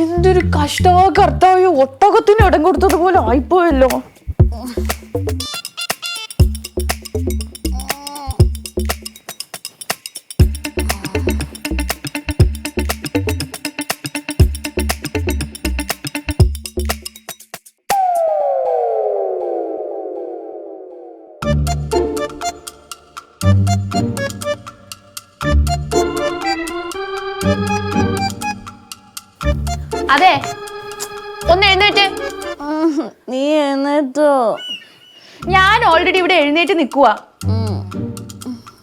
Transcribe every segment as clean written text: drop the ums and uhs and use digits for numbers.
എന്തൊരു കഷ്ടമാ കർത്താവ്, ഒട്ടകത്തിന് ഇടം കൊടുത്തതുപോലെ ആയിപ്പോയല്ലോ. അതെ, ഒന്ന് എഴുന്നേറ്റ്. നീ എഴുന്നേറ്റോ? ഞാൻ ഓൾറെഡി ഇവിടെ എഴുന്നേറ്റ് നിൽക്കുവാ.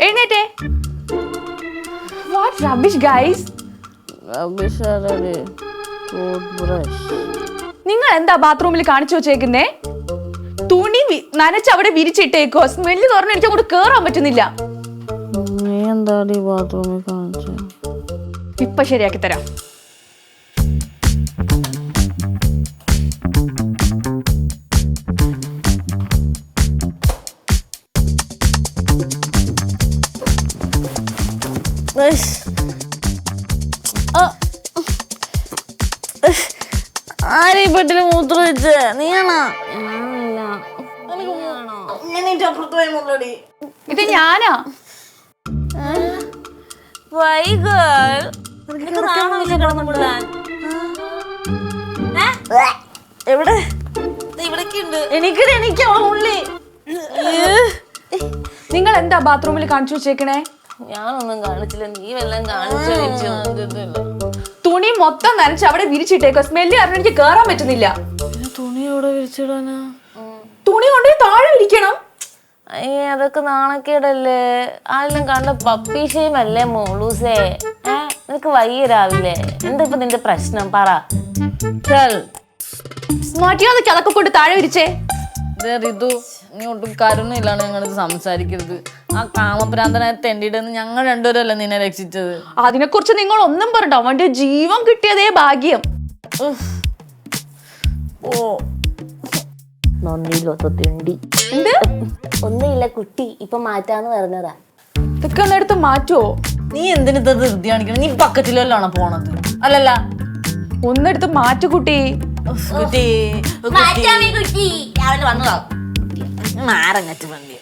എഴുന്നേറ്റേ. What rubbish guys. നിങ്ങൾ എന്താ ബാത്റൂമിൽ കാണിച്ചു വെച്ചേക്കുന്നേ? തുണി നനച്ച് അവിടെ വിരിച്ചിട്ടേക്കോ. സ്മെല്ല് തുറന്ന് എനിക്ക് അങ്ങോട്ട് കേറാൻ പറ്റുന്നില്ല. നീ എന്താടി ബാത്റൂമിൽ കാണിച്ചു? ഇപ്പൊ ശരിയാക്കി തരാം. ആരീ പെട്ടില് മൂത്രം വെച്ച്? നീയാണോ? ഇത് ഞാനാ. എവിടെ? എനിക്ക് ഉള്ളി. നിങ്ങൾ എന്താ ബാത്റൂമിൽ കാണിച്ചു വെച്ചേക്കണേ? ഞാനൊന്നും കാണിച്ചില്ല, നീ വല്ലതും കാണിച്ചു. തുണി മൊത്തം നനച്ച് അവിടെ വിരിച്ചിട്ടേക്കോ. സ്മെല്ല് കാരണം എനിക്ക് കേറാൻ പറ്റുന്നില്ല. തുണി എവിടെ വിരിച്ചിടാനാ? തുണി കൊണ്ട് താഴെ വിരിക്കണം. അയ്യേ, അതൊക്കെ നാണക്കേടല്ലേ? ആരെല്ലാം കണ്ട പപ്പീഷയുമല്ലേ മോളൂസേ. നിനക്ക് വയ്യ രാവിലെ? എന്താ ഇപ്പൊ നിന്റെ പ്രശ്നം? പറ. മര്യാദക്ക് അതൊക്കെ കൊണ്ട് താഴെ വിരിച്ചേ. റിതു, നീ ഒട്ടും കരുണില്ലാണ് ഞങ്ങളിത് സംസാരിക്കരുത്. ആ കാമഭ്രാന്തനായ തെണ്ടിയിടുന്ന് ഞങ്ങൾ രണ്ടുപേരല്ലേ നിന്നെ രക്ഷിച്ചത്. അതിനെ കുറിച്ച് നിങ്ങൾ ഒന്നും പറയണ്ട. അവന്റെ ജീവൻ കിട്ടിയതേ ഭാഗ്യം. എന്ത്? ഒന്നുമില്ല കുട്ടി, ഇപ്പൊ മാറ്റാന്ന് പറഞ്ഞതാ. ഇതൊക്കെ ഒന്നെടുത്ത് മാറ്റുവോ? നീ എന്തിനത് ധൃതി കാണിക്കണം? നീ ബക്കറ്റിലല്ലാണ് പോണത്. അല്ലല്ല, ഒന്നെടുത്ത് മാറ്റു കുട്ടി. രാവിലെ വന്നതാ മാറങ്ങറ്റ് വണ്ടി.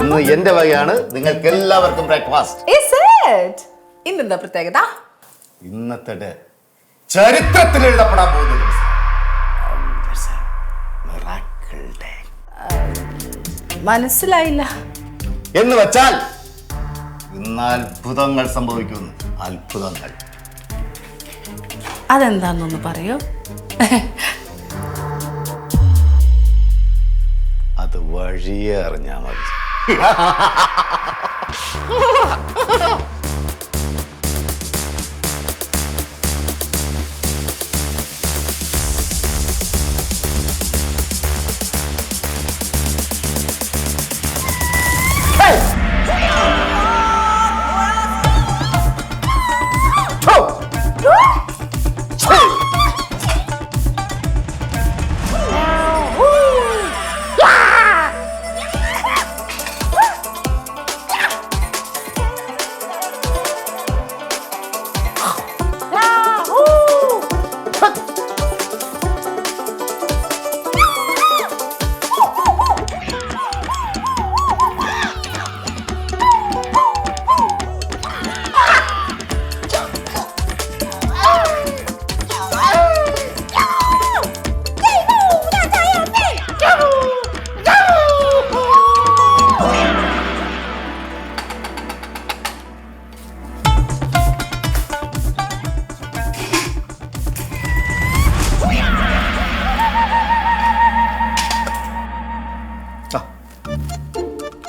ഇന്ന് എന്റെ വകയാണ് നിങ്ങൾക്ക് എല്ലാവർക്കും ബ്രേക്ക്ഫാസ്റ്റ്. ഇന്നെന്താ പ്രത്യേകത? ഇന്നത്തെ ചരിത്രത്തിൽ എഴുതപ്പെടാൻ പോകുന്ന മനസ്സിലായില്ല. എന്ന് വെച്ചാൽ ഇന്ന് അത്ഭുതങ്ങൾ സംഭവിക്കുന്നു. അത്ഭുതങ്ങൾ. അതെന്താന്നൊന്ന് പറയോ? അത് വഴിയെ അറിഞ്ഞാ മതി.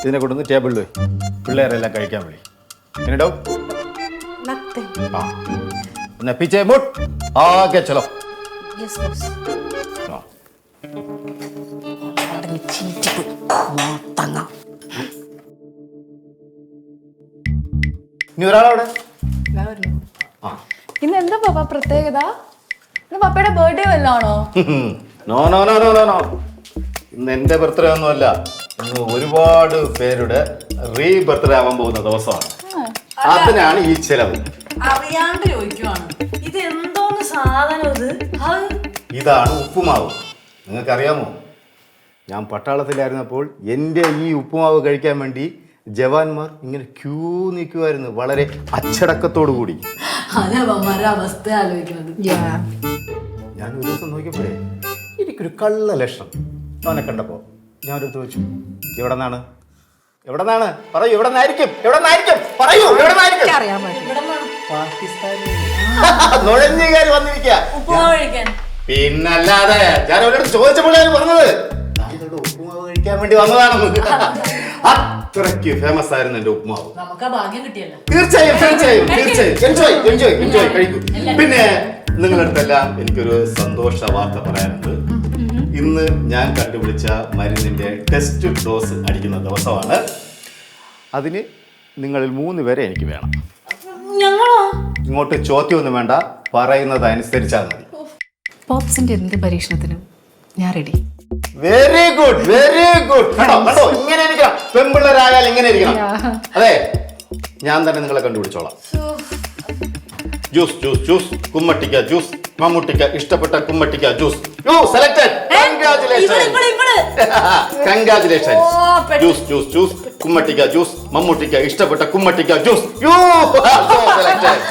ഇതിനെ കൊണ്ടുവന്ന് ടേബിളിൽ പോയി പിള്ളേരെല്ലാം കഴിക്കാൻ വിളി എന്നോ ആ ഒന്ന് പീച്ചേ മുട്ട് ആകെ ചലോ ഇനി ഒരാളവിടെ ഇന്ന് എന്താ പപ്പ പ്രത്യേകത? ഇന്ന് പപ്പയുടെ ബർത്ത്ഡേ വല്ലാണോ? No no no no no no ഇന്ന് എന്റെ ബർത്ത്ഡേ ഒന്നുമല്ല. ഇന്ന് ഒരുപാട് പേരുടെ റീ ബർത്ത്ഡേ ആവാൻ പോകുന്ന ദിവസമാണ്. അതിനാണ് ഈ ചെലവ്. അറിയാണ്ട് ചോദിക്കുവാണ്, ഇത് എന്തോന്ന് സാധനം ഇത്? ഇതാണ് ഉപ്പുമാവ്. നിങ്ങൾക്കറിയാമോ, ഞാൻ പട്ടാളത്തിലായിരുന്നപ്പോൾ എൻ്റെ ഈ ഉപ്പുമാവ് കഴിക്കാൻ വേണ്ടി ജവാന്മാർ ഇങ്ങനെ ക്യൂ നിൽക്കുമായിരുന്നു, വളരെ അച്ചടക്കത്തോടു കൂടി. അവസ്ഥ ആലോചിക്കുന്നത്. ഞാൻ ഒരു ദിവസം നോക്കിയപ്പോഴേ എനിക്കൊരു കള്ള ലക്ഷണം അവനെ കണ്ടപ്പോൾ ഞാനൊരു ചോദിച്ചു, എവിടെ നിന്നാണ് പറയൂ, എവിടെ നിന്നായിരിക്കും പറയൂ, എവിടെ നിന്നായിരിക്കും? നുഴഞ്ഞു കയറി വന്നിരിക്കുക. പിന്നല്ലാതെ ഞാൻ അവരോട് ചോദിച്ചപ്പോഴാണ് പറഞ്ഞത് ഞാനിതോട് ഉപ്പുമാവ് കഴിക്കാൻ വേണ്ടി വന്നതാണെന്ന്. അത്രയ്ക്ക് ഫേമസ് ആയിരുന്നു എന്റെ ഉപ്പുമാവ്. തീർച്ചയായും എൻജോയ് കഴിക്കൂ. പിന്നെ നിങ്ങളടുത്തെല്ലാം എനിക്കൊരു സന്തോഷ വാർത്ത പറയാനുണ്ട്. ഇന്ന് ഞാൻ കണ്ടുപിടിച്ച മരുന്നിന്റെ ടെസ്റ്റ് ഡോസ് അടിക്കുന്ന ദിവസമാണ്. അതിന് നിങ്ങളിൽ 3 പേരെ എനിക്ക് വേണം. ഇങ്ങോട്ട് ചോദ്യമൊന്നും വേണ്ട, പറയുന്നത് അനുസരിച്ചാൽ മതി. പോപ്സിന്റെ എന്ത് പരീക്ഷണത്തിനും ഞാൻ റെഡി. വെരി ഗുഡ് കണ്ടോ ഇങ്ങനെ ഇരിക്കണം. പെമ്പിള്ളരായാൽ ഇങ്ങനെ ഇരിക്കണം. അതെ, ഞാൻ തന്നെ നിങ്ങളെ കണ്ടുപിടിച്ചോളാം. ജ്യൂസ് കുമ്മട്ടിക്ക ജ്യൂസ്, മമ്മൂട്ടിക്ക ഇഷ്ടപ്പെട്ട കുമ്മട്ടിക്ക juice. You selected. Congratulations. Juice കുമ്മട്ടിക്ക ജ്യൂസ്, മമ്മൂട്ടിക്ക ഇഷ്ടപ്പെട്ട കുമ്മട്ടിക്ക ജ്യൂസ്. You selected.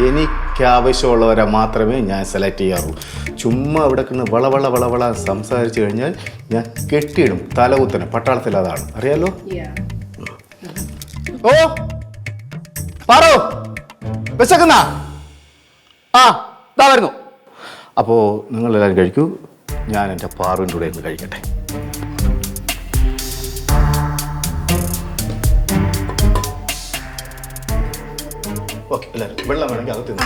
എനിക്ക് ആവശ്യമുള്ളവരെ മാത്രമേ ഞാൻ സെലക്ട് ചെയ്യാറൂ. ചുമ്മാ ഇവിടെ നിന്ന് വളവള സംസാരിച്ചു കഴിഞ്ഞാൽ ഞാൻ കെട്ടിയിടും തലകുത്തനെ. പട്ടാളത്തിൽ അതാണ്, അറിയാലോ. ഓ പാറോ വിശക്കുന്ന ഇതാ വരുന്നു. അപ്പോൾ നിങ്ങളെല്ലാവരും കഴിക്കൂ, ഞാൻ എൻ്റെ പാറുവിൻ്റെ കൂടെ ഒന്ന് കഴിക്കട്ടെ. ഓക്കെ, എല്ലാവരും വെള്ളം വേണമെങ്കിൽ അത് തിന്നു.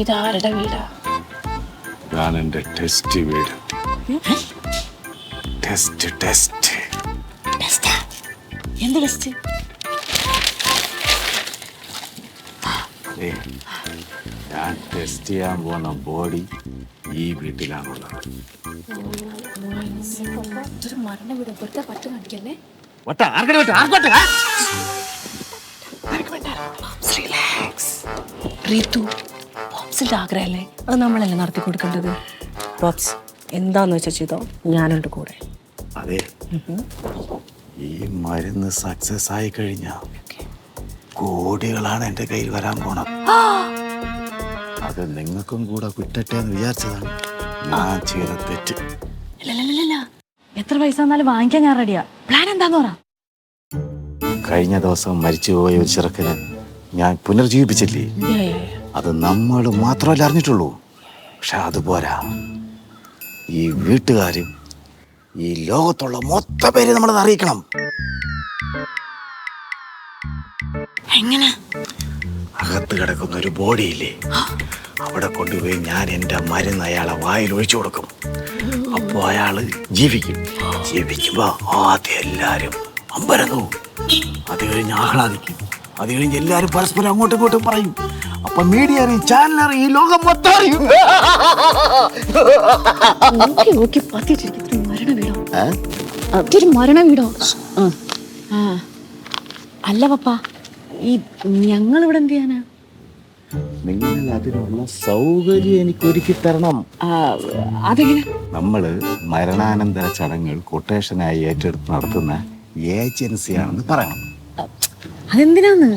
ഇതാരുടെ വീടാ? ഞാൻ എൻ്റെ ടെസ്റ്റ് വീട്. ടെസ്റ്റ് എന്ത് ടെസ്റ്റ്? ഞാൻ ടെസ്റ്റ് ചെയ്യാൻ പോകുന്ന ബോഡി ഈ വീട്ടിലാണുള്ളത്. റീതു, പോപ്സിന്റെ ആഗ്രഹമല്ലേ, അത് നമ്മളല്ലേ നടത്തി കൊടുക്കേണ്ടത്. പോപ്സ് എന്താന്ന് വെച്ചാൽ ചെയ്തോ, ഞാനുണ്ട് കൂടെ. അതെ, ഈ മരുന്ന് സക്സസ് ആയി കഴിഞ്ഞാൽ കോടികളാണ് എൻ്റെ കയ്യിൽ വരാൻ പോണം. അത് നിങ്ങൾക്കും കൂടെ കിട്ടട്ടെ എന്ന് വിചാരിച്ചതാണ് ഞാൻ ചെയ്ത തെറ്റ്. ഇല്ല, എത്ര പൈസ വന്നാലും വാങ്ങിക്കാൻ ഞാൻ റെഡിയാ. പ്ലാൻ എന്താന്ന് പറ. കഴിഞ്ഞ ദിവസം മരിച്ചുപോയ ഒരു ചെറുക്കന് ഞാൻ പുനർജീവിപ്പിച്ചില്ലേ, അത് നമ്മൾ മാത്രമല്ല അറിഞ്ഞിട്ടുള്ളൂ. പക്ഷെ അതുപോരാ, ഈ വീട്ടുകാരും ഈ ലോകത്തുള്ള മൊത്തം പേര് നമ്മളത് അറിയിക്കണം. എങ്ങനെ? അകത്ത് കിടക്കുന്ന ഒരു ബോഡിയില്ലേ, അവിടെ കൊണ്ടുപോയി ഞാൻ എൻ്റെ മരുന്ന് അയാളെ വായിൽ ഒഴിച്ചു കൊടുക്കും. അപ്പോൾ അയാള് ജീവിക്കുമ്പോ ആദ്യം എല്ലാരും അമ്പരന്നു, അത് കഴിഞ്ഞ് ആഹ്ലാദിക്കും, അത് കഴിഞ്ഞ് എല്ലാരും പരസ്പരം അങ്ങോട്ടും ഇങ്ങോട്ടും പറയും. അപ്പൊ മീഡിയ അറിയും, ചാനൽ അറിയും, ഈ ലോകം മൊത്തം അറിയും. മരണ വീടോ? അല്ല പപ്പ, ഈ ഞങ്ങൾ ഇവിടെ എന്ത് ചെയ്യാനാ? നിങ്ങൾ അതിനുള്ള സൗകര്യം എനിക്ക് ഒരുക്കി തരണം. അതെങ്ങനെ? നമ്മള് മരണാനന്തര ചടങ്ങുകൾ കൊട്ടേഷനായി ഏറ്റെടുത്ത് നടത്തുന്ന ഏജൻസിയാണെന്ന് പറയണം. അതെന്തിനാന്ന്?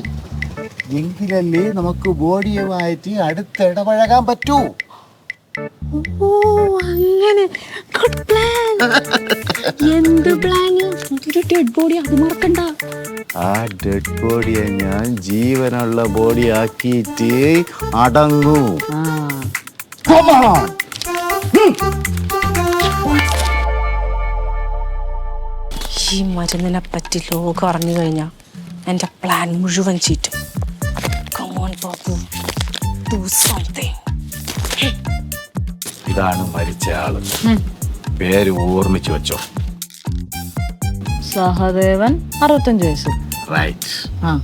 എങ്കിലല്ലേ നമുക്ക് ബോഡിയുമായിട്ട് അടുത്തിടപഴകാൻ പറ്റൂ. ഓ അങ്ങനെ. Good plan. എന്ത് പ്ലാന്? ഒരു ഡെഡ് ബോഡി അത് മറക്കണ്ട. ആ ഡെഡ് ബോഡിയെ ഞാൻ ജീവനുള്ള ബോഡി ആക്കിയിട്ട് അടങ്ങൂ. ഈ മരുന്നിനെ പറ്റി ലോകം അറിഞ്ഞു കഴിഞ്ഞാ എന്റെ പ്ലാൻ മുഴുവൻ ചീറ്റും. Come on, Babu. Do something. ഇതാണ് മരിച്ച ആള്. പേര് ഓർമ്മിച്ചു വെച്ചോ. സഹദേവൻ 65 വയസ്സ്. റൈറ്റ്. ആ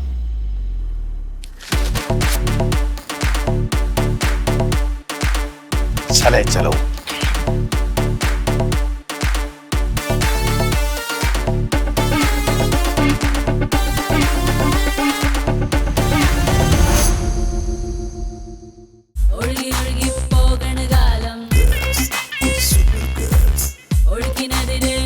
ചലോ ഒഴുകി ഒഴുകി പോകണ കാലം ഒഴുക്കിനെതിരെ